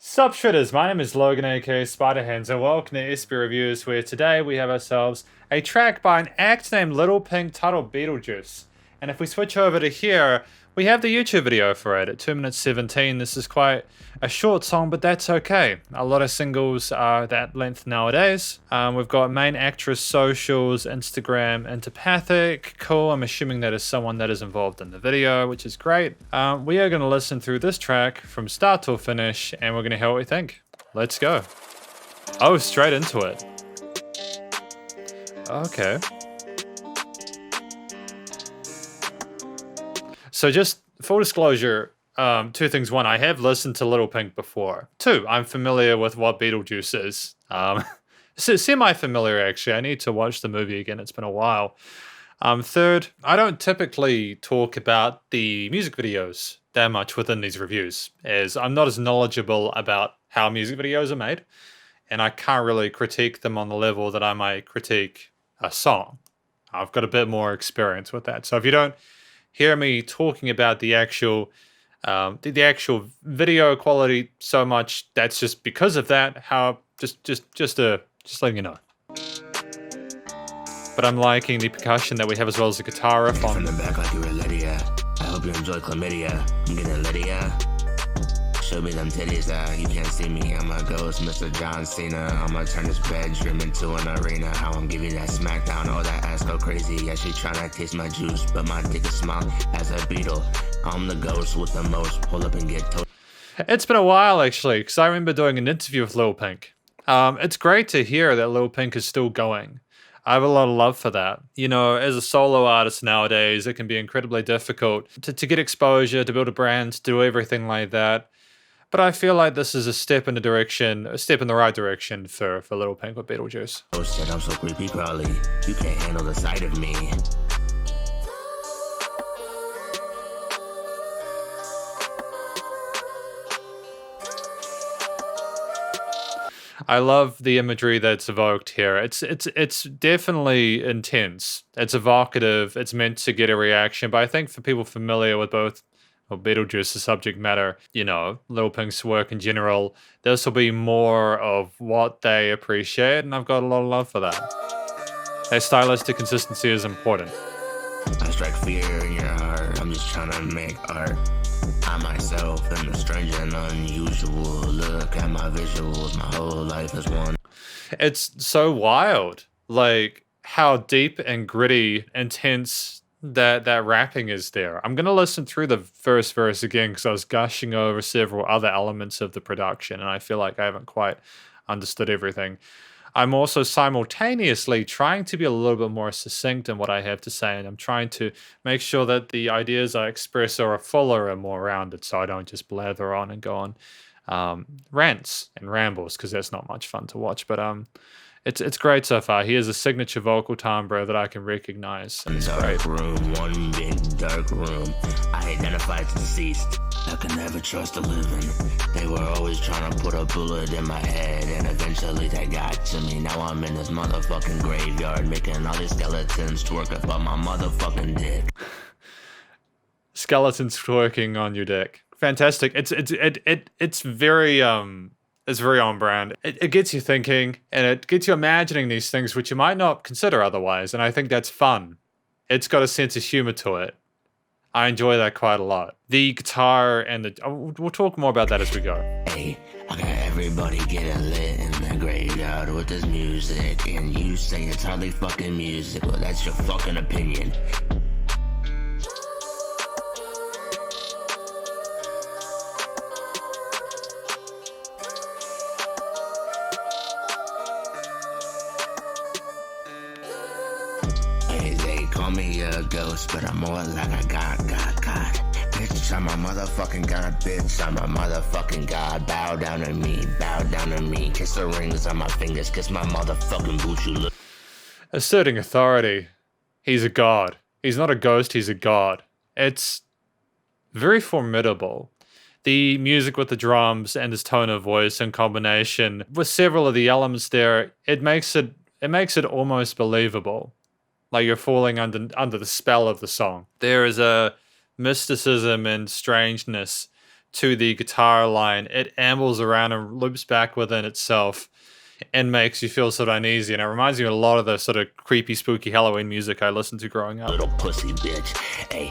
Sup Shredders, my name is Logan aka Spiderhands and welcome to SB Reviews, where today we have ourselves a track by an act named Little Pink titled Beetlejuice. And if we switch over to here, we have the YouTube video for it at 2 minutes 17. This is quite a short song, but that's okay. A lot of singles are that length nowadays. We've got main actress socials, Instagram, Entipathic. Cool, I'm assuming that is someone that is involved in the video, which is great. We are going to listen through this track from start to finish, and we're going to hear what we think. Let's go. Oh, straight into it. Okay. So just full disclosure, two things. One, I have listened to Little Pink before. Two, I'm familiar with what Beetlejuice is. So semi-familiar, actually. I need to watch the movie again. It's been a while. Third, I don't typically talk about the music videos that much within these reviews, as I'm not as knowledgeable about how music videos are made, and I can't really critique them on the level that I might critique a song. I've got a bit more experience with that. So if you don't hear me talking about the actual video quality so much, that's just because of that. Just letting you know. But I'm liking the percussion that we have, as well as the guitar riff on. From the back like you were Lydia. I hope you enjoy chlamydia. I'm getting Lydia. Show me them titties, you can't see me. I'm a ghost, Mr. John Cena. I'ma turn this bedroom into an arena. How I'm giving that smackdown, oh that ass go crazy. Yeah, she tryna taste my juice, but my dick is small as a beetle. I'm the ghost with the most. Pull up and get told. It's been a while, actually, because I remember doing an interview with Lil Pink. It's great to hear that Lil Pink is still going. I have a lot of love for that. You know, as a solo artist nowadays, it can be incredibly difficult to get exposure, to build a brand, to do everything like that. But I feel like this is a step in the right direction for Little Pink with Beetlejuice. Oh shit, I'm so creepy crawly. You can't handle the sight of me. I love the imagery that's evoked here. It's definitely intense. It's evocative. It's meant to get a reaction. But I think for people familiar with both Beetlejuice, the subject matter, you know, Lil Pink's work in general, this will be more of what they appreciate, and I've got a lot of love for that. Their stylistic consistency is important. I strike fear in your heart. I'm just trying to make art. I myself am a strange and unusual. Look at my visuals. My whole life is one. It's so wild, like how deep and gritty, intense that rapping is there. I'm gonna listen through the first verse again because I was gushing over several other elements of the production, and I feel like I haven't quite understood everything. I'm also simultaneously trying to be a little bit more succinct in what I have to say, and I'm trying to make sure that the ideas I express are fuller and more rounded, so I don't just blather on and go on rants and rambles, because that's not much fun to watch. But it's great so far. He has a signature vocal timbre that I can recognize, and it's great. Room, one big dark room. I identified deceased. I can never trust a living. They were always trying to put a bullet in my head, and eventually they got to me. Now I'm in this motherfucking graveyard, making all these skeletons twerk up my motherfucking dick. Skeletons twerking on your dick. Fantastic. It's very on brand. It gets you thinking, and it gets you imagining these things which you might not consider otherwise, and I think that's fun. It's got a sense of humor to it. I enjoy that quite a lot. The guitar and we'll talk more about that as we go. Hey, I got everybody getting lit in the graveyard with this music, and you say it's hardly fucking music. Well, that's your fucking opinion. They call me a ghost, but I'm more like a god. Bitch, I'm a motherfucking god, bitch, I'm a motherfucking god. Bow down to me, kiss the rings on my fingers, kiss my motherfucking boots, you look. Asserting authority. He's a god. He's not a ghost, he's a god. It's very formidable. The music with the drums and his tone of voice in combination with several of the elements there, it makes it almost believable. Like you're falling under the spell of the song. There is a mysticism and strangeness to the guitar line, it ambles around and loops back within itself and makes you feel sort of uneasy. And it reminds me a lot of the sort of creepy, spooky Halloween music I listened to growing up. Little pussy bitch. Hey,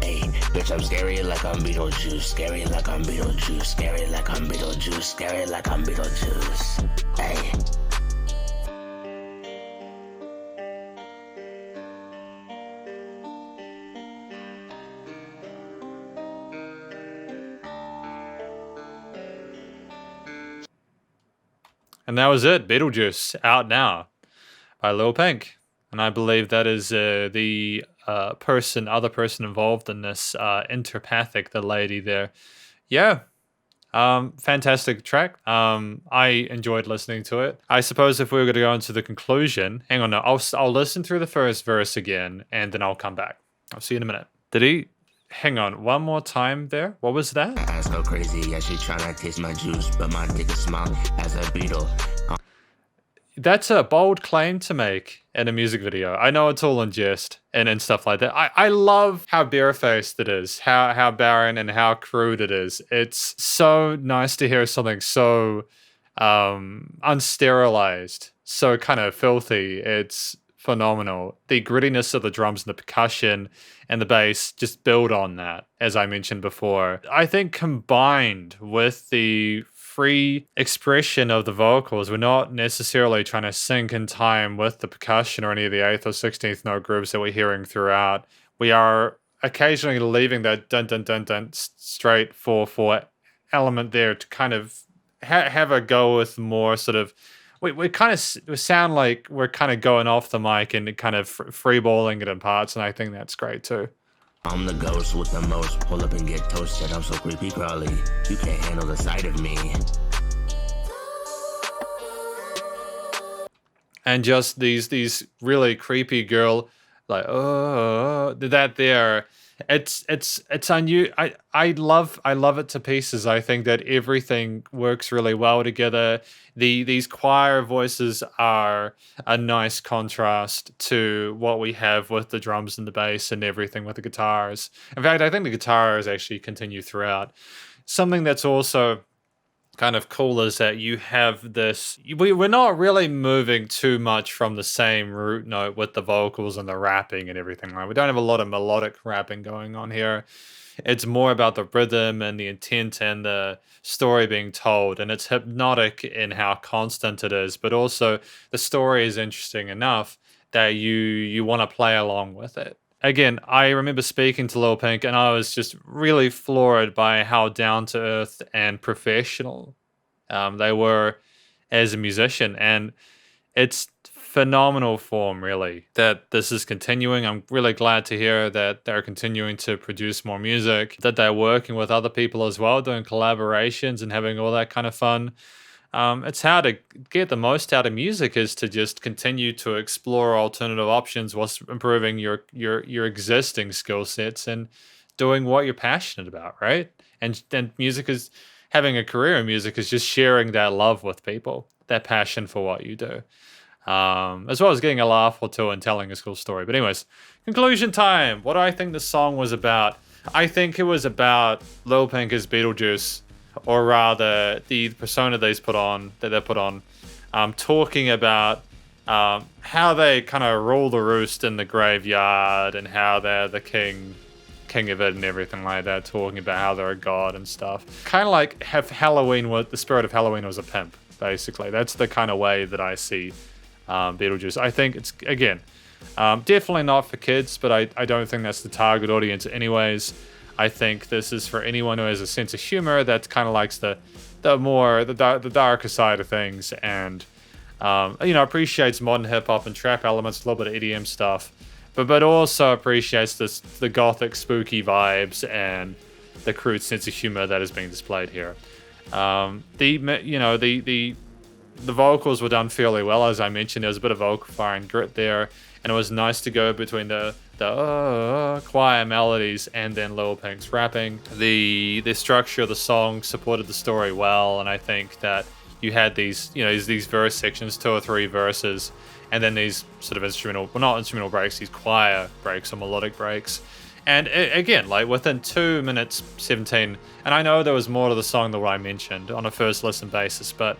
hey, bitch, I'm scary like I'm Beetlejuice. Scary like I'm Beetlejuice. Scary like I'm Beetlejuice. Scary like I'm Beetlejuice. Hey. And that was it. Beetlejuice, out now by Lil Pink. And I believe that is the other person involved in this, Interpathic, the lady there. Yeah. Fantastic track. I enjoyed listening to it. I suppose if we were going to go into the conclusion, hang on, no, I'll listen through the first verse again, and then I'll come back. I'll see you in a minute. Did he? Hang on, one more time there. What was that? Ass go crazy, yeah, she tryna taste my juice, but my dick is small as a beetle. That's a bold claim to make in a music video. I know it's all in jest and stuff like that. I love how barefaced it is, how barren and how crude it is. It's so nice to hear something so unsterilized, so kind of filthy. It's phenomenal. The grittiness of the drums and the percussion and the bass just build on that, as I mentioned before. I think combined with the free expression of the vocals, we're not necessarily trying to sync in time with the percussion or any of the 8th or 16th note grooves that we're hearing throughout. We are occasionally leaving that dun dun dun dun straight 4/4 element there to kind of have a go with more sort of, we kind of sound like we're kind of going off the mic and kind of freeballing it in parts, and I think that's great too. I'm the ghost with the most. Pull up and get toasted. I'm so creepy crawly. You can't handle the sight of me. And just these really creepy girl, like, oh, that there. It's I love it to pieces. I think that everything works really well together. These choir voices are a nice contrast to what we have with the drums and the bass and everything with the guitars. In fact, I think the guitars actually continue throughout. Something that's also kind of cool is that you have this, we're not really moving too much from the same root note with the vocals and the rapping and everything. Right? We don't have a lot of melodic rapping going on here. It's more about the rhythm and the intent and the story being told, and it's hypnotic in how constant it is, but also the story is interesting enough that you want to play along with it. Again, I remember speaking to Lil Pink, and I was just really floored by how down-to-earth and professional they were as a musician. And it's phenomenal form, really, that this is continuing. I'm really glad to hear that they're continuing to produce more music, that they're working with other people as well, doing collaborations and having all that kind of fun. It's how to get the most out of music is to just continue to explore alternative options whilst improving your existing skill sets and doing what you're passionate about, right? And music is, having a career in music is just sharing that love with people, that passion for what you do, as well as getting a laugh or two and telling a cool story. But anyways, conclusion time. What do I think the song was about? I think it was about Lil Pink as Beetlejuice, or rather the persona they put on, talking about how they kind of rule the roost in the graveyard and how they're the king of it and everything like that, talking about how they're a god and stuff. Kind of like have Halloween, with the spirit of Halloween was a pimp, basically. That's the kind of way that I see Beetlejuice. I think it's, again, definitely not for kids, but I don't think that's the target audience anyways. I think this is for anyone who has a sense of humor that kind of likes the darker side of things, and appreciates modern hip hop and trap elements, a little bit of EDM stuff, but also appreciates the gothic spooky vibes and the crude sense of humor that is being displayed here. The vocals were done fairly well, as I mentioned. There was a bit of vocal fire and grit there, and it was nice to go between the choir melodies and then Lil Pink's rapping. The structure of the song supported the story well, and I think that you had these verse sections, 2 or 3 verses, and then these sort of not instrumental breaks, these choir breaks or melodic breaks. And again, like within 2 minutes 17, and I know there was more to the song than what I mentioned on a first listen basis, but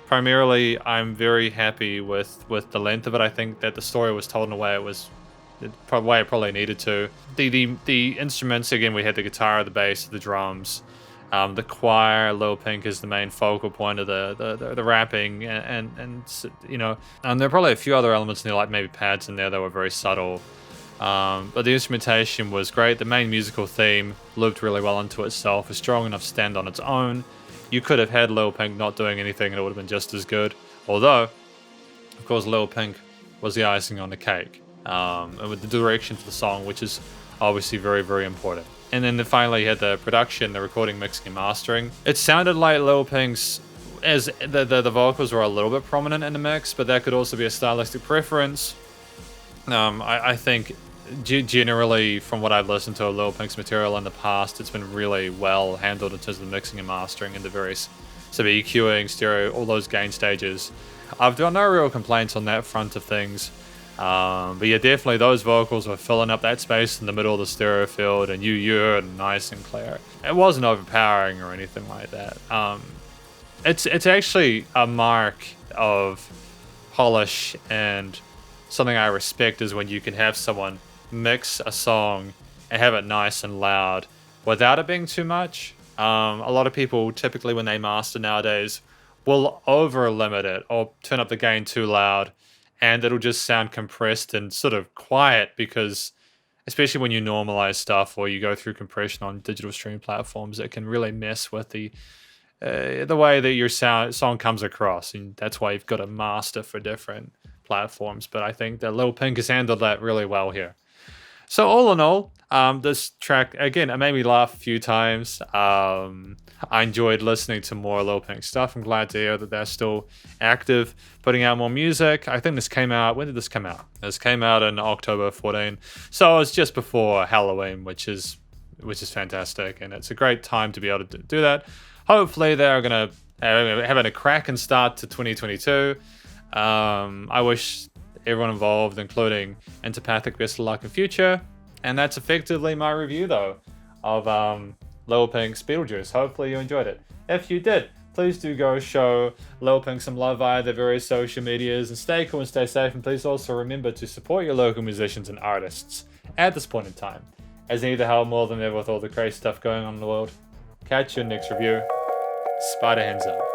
primarily I'm very happy with the length of it. I think that the story was told in a way way it probably needed to. The instruments, again, we had the guitar, the bass, the drums, the choir. Lil Pink is the main focal point of the rapping, and you know, and there are probably a few other elements in there, like maybe pads in there that were very subtle. But the instrumentation was great. The main musical theme looped really well into itself, a strong enough stand on its own. You could have had Lil Pink not doing anything and it would have been just as good. Although, of course, Lil Pink was the icing on the cake. And with the direction for the song, which is obviously very, very important. And then finally you had the production, the recording, mixing, and mastering. It sounded like Lil Pink's, as the vocals were a little bit prominent in the mix, but that could also be a stylistic preference. I think generally, from what I've listened to Lil Pink's material in the past, it's been really well handled in terms of the mixing and mastering and the various sort of EQing, stereo, all those gain stages. I've got no real complaints on that front of things. But yeah, definitely those vocals were filling up that space in the middle of the stereo field, and you heard nice and clear. It wasn't overpowering or anything like that. It's actually a mark of polish, and something I respect is when you can have someone mix a song and have it nice and loud without it being too much. A lot of people typically when they master nowadays will over limit it or turn up the gain too loud, and it'll just sound compressed and sort of quiet, because especially when you normalize stuff or you go through compression on digital streaming platforms, it can really mess with the way that your song comes across, and that's why you've got to master for different platforms. But I think that Lil Pink has handled that really well here. So all in all, this track, again, it made me laugh a few times. I enjoyed listening to more Lil Pink stuff. I'm glad to hear that they're still active, putting out more music. I think this came out, when did this come out? This came out in October 14. So it's just before Halloween, which is fantastic. And it's a great time to be able to do that. Hopefully they're going to having a cracking start to 2022. I wish everyone involved, including Interpathic, best of luck in future. And that's effectively my review, though, of Lil Pink's Beetlejuice. Hopefully you enjoyed it. If you did, please do go show Lil Pink some love via their various social medias, and stay cool and stay safe. And please also remember to support your local musicians and artists at this point in time, as they need the help more than ever with all the crazy stuff going on in the world. Catch you in the next review. Spider hands up.